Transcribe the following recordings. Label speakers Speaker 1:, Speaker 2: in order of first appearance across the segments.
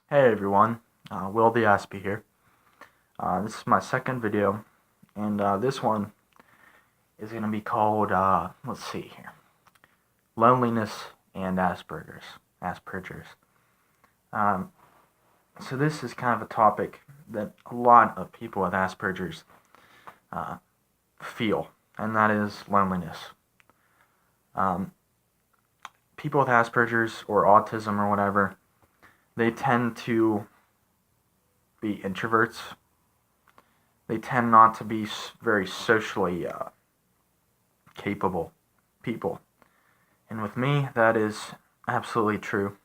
Speaker 1: Hey everyone, Will the Aspie here. This is my second video, and this one is going to be called, let's see here, Loneliness and Aspergers. Aspergers. Um, so this is kind of a topic that a lot of people with Aspergers uh, feel, and that is loneliness. Um, People with Aspergers or autism or whatever, they tend to be introverts. They tend not to be very socially capable people. And with me, that is absolutely true.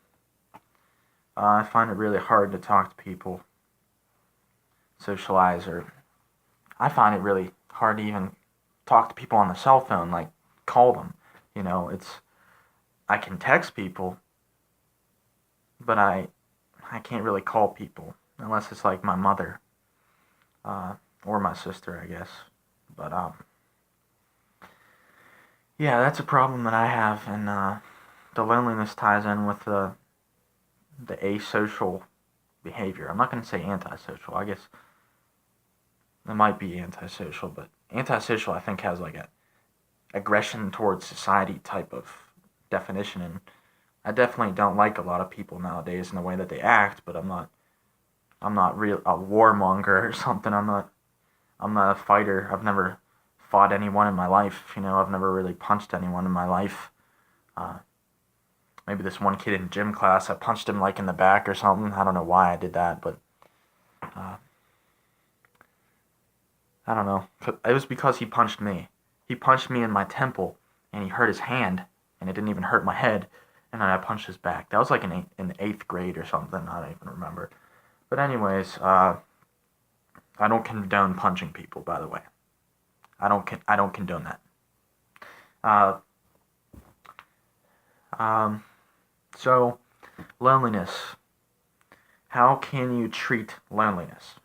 Speaker 1: I find it really hard to talk to people, socialize, or I find it really hard to even talk to people on the cell phone, like call them. I can text people, but I can't really call people unless it's like my mother uh, or my sister, I guess. But yeah, that's a problem that I have, and the loneliness ties in with the asocial behavior. I'm not going to say antisocial. I guess it might be antisocial, but antisocial I think has like a aggression towards society type of definition, and I definitely don't like a lot of people nowadays in the way that they act. But I'm not real a warmonger or something. I'm not a fighter. I've never fought anyone in my life. I've never really punched anyone in my life. Uh, Maybe this one kid in gym class, I punched him like in the back or something. I don't know why I did that, but uh, I don't know. It was because he punched me. He punched me in my temple, and he hurt his hand, and it didn't even hurt my head. And then I punched his back. That was like in the eighth grade or something. I don't even remember. But anyways, I don't condone punching people. By the way, I don't condone that. Uh, um, so loneliness. How can you treat loneliness?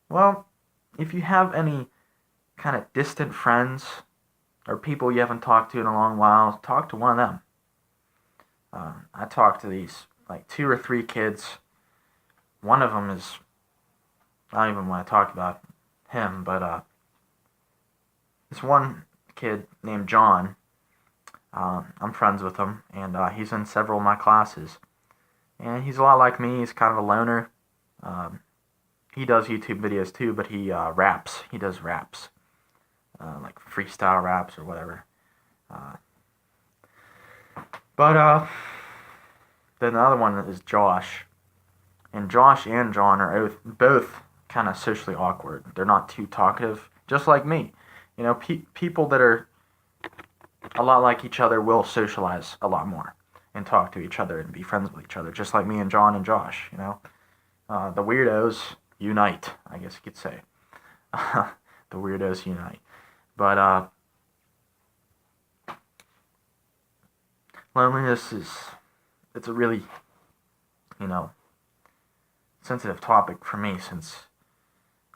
Speaker 1: Well, if you have any kind of distant friends or people you haven't talked to in a long while, talk to one of them. I talked to these like two or three kids. One of them is, I don't even want to talk about him, but this one kid named John, I'm friends with him, and he's in several of my classes. And he's a lot like me. He's kind of a loner. Um, he does YouTube videos too, but he raps. He does raps, like freestyle raps or whatever. Uh, but then the other one is Josh. And Josh and John are both kind of socially awkward. They're not too talkative, just like me. People that are a lot like each other will socialize a lot more and talk to each other and be friends with each other, just like me and John and Josh. The weirdos unite, I guess you could say. The weirdos unite. But loneliness it's a really, you know, sensitive topic for me since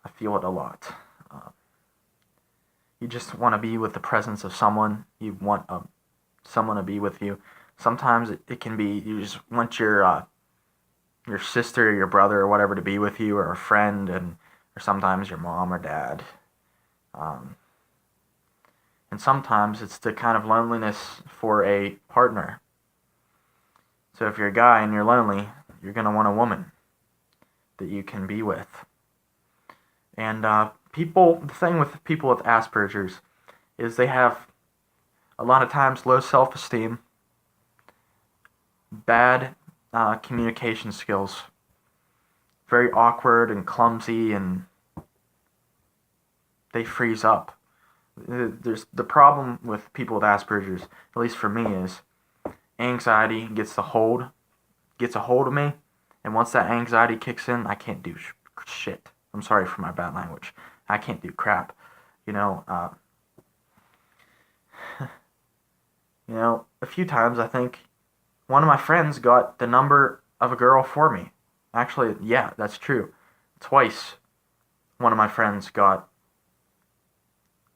Speaker 1: I feel it a lot. Uh, you just want to be with the presence of someone. You want someone to be with you. Sometimes it can be you just want your sister or your brother or whatever to be with you, or a friend, and or sometimes your mom or dad. Um, and sometimes it's the kind of loneliness for a partner. So if you're a guy and you're lonely, you're gonna want a woman that you can be with. And the thing with people with Asperger's is they have a lot of times low self-esteem, bad communication skills, very awkward and clumsy, and they freeze up. There's the problem with people with Asperger's, at least for me, is anxiety gets a hold of me, and once that anxiety kicks in, I can't do shit. I'm sorry for my bad language. I can't do crap. You know, uh, a few times I think one of my friends got the number of a girl for me. Actually, yeah, that's true. Twice, one of my friends got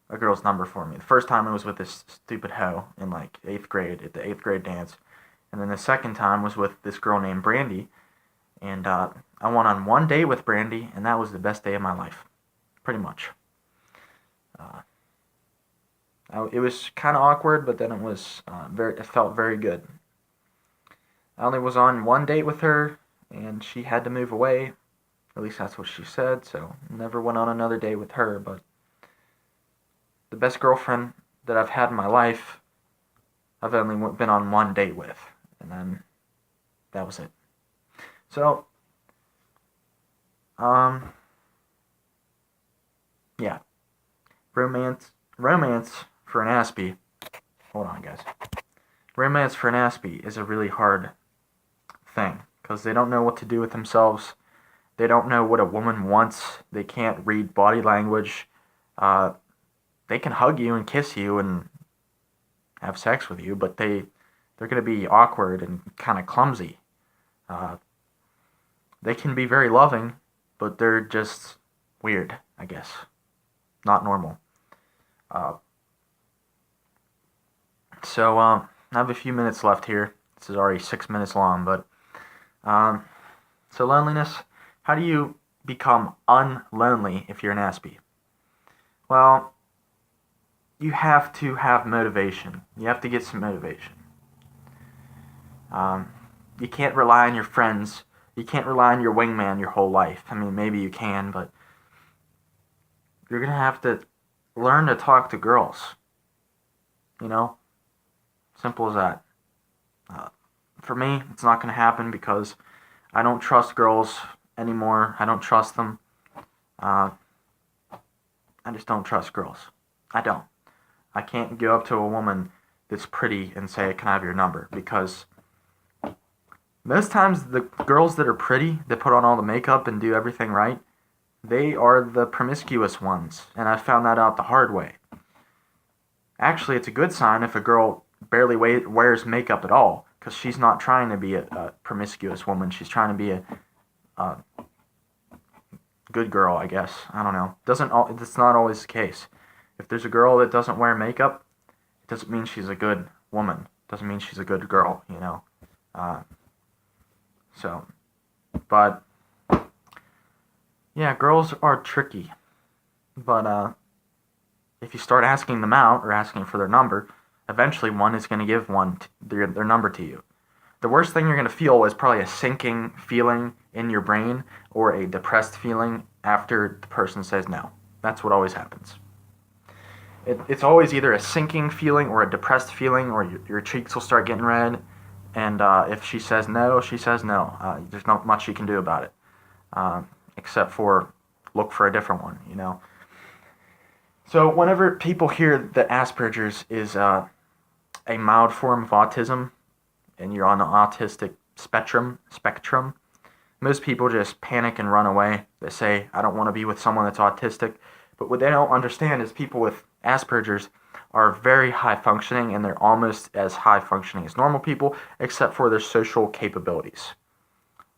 Speaker 1: a girl's number for me. The first time it was with this stupid hoe in like eighth grade at the eighth grade dance, and then the second time was with this girl named Brandy, And I went on one date with Brandy, and that was the best day of my life, pretty much. It was kind of awkward, but then it felt very good. I only was on one date with her, and she had to move away. At least that's what she said, so never went on another date with her. But the best girlfriend that I've had in my life, I've only been on one date with, and then that was it. So, yeah, romance for an Aspie. Hold on, guys. Romance for an Aspie is a really hard thing because they don't know what to do with themselves. They don't know what a woman wants. They can't read body language. They can hug you and kiss you and have sex with you, but they're going to be awkward and kind of clumsy. They can be very loving, but they're just weird, I guess. Not normal. So I have a few minutes left here. This is already 6 minutes long, but so loneliness. How do you become unlonely if you're an Aspie? Well, you have to have motivation. You have to get some motivation. You can't rely on your friends. You can't rely on your wingman your whole life. I mean, maybe you can, but you're going to have to learn to talk to girls. You know? Simple as that. For me, it's not going to happen because I don't trust girls anymore. I don't trust them. I just don't trust girls. I don't. I can't go up to a woman that's pretty and say, "Can I have your number?" Because most times the girls that are pretty, that put on all the makeup and do everything right, they are the promiscuous ones. And I found that out the hard way. Actually, it's a good sign if a girl barely wears makeup at all, because she's not trying to be a promiscuous woman. She's trying to be a good girl, I guess. I don't know. It's not always the case. If there's a girl that doesn't wear makeup, it doesn't mean she's a good woman. It doesn't mean she's a good girl, you know. But yeah, girls are tricky. But if you start asking them out or asking for their number, eventually one is going to give their number to you. The worst thing you're going to feel is probably a sinking feeling in your brain or a depressed feeling after the person says no. That's what always happens. It's always either a sinking feeling or a depressed feeling, or your cheeks will start getting red. And if she says no, she says no. There's not much you can do about it, except for look for a different one, you know. So whenever people hear that Asperger's is a mild form of autism, and you're on the autistic spectrum, most people just panic and run away. They say, "I don't want to be with someone that's autistic." But what they don't understand is people with Asperger's are very high functioning, and they're almost as high functioning as normal people, except for their social capabilities.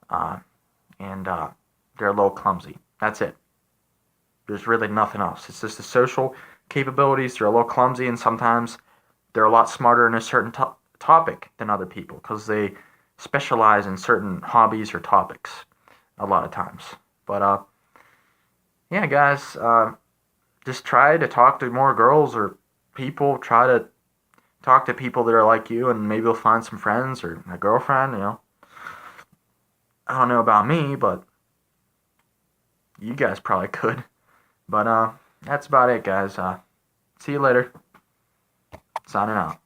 Speaker 1: And they're a little clumsy. That's it. There's really nothing else. It's just the social capabilities. They're a little clumsy, and sometimes they're a lot smarter in a certain topic than other people because they specialize in certain hobbies or topics a lot of times. But yeah, guys, just try to talk to more girls or people. Try to talk to people that are like you, and maybe you'll find some friends or a girlfriend, you know. I don't know about me, but you guys probably could. But that's about it, guys. See you later. Signing out.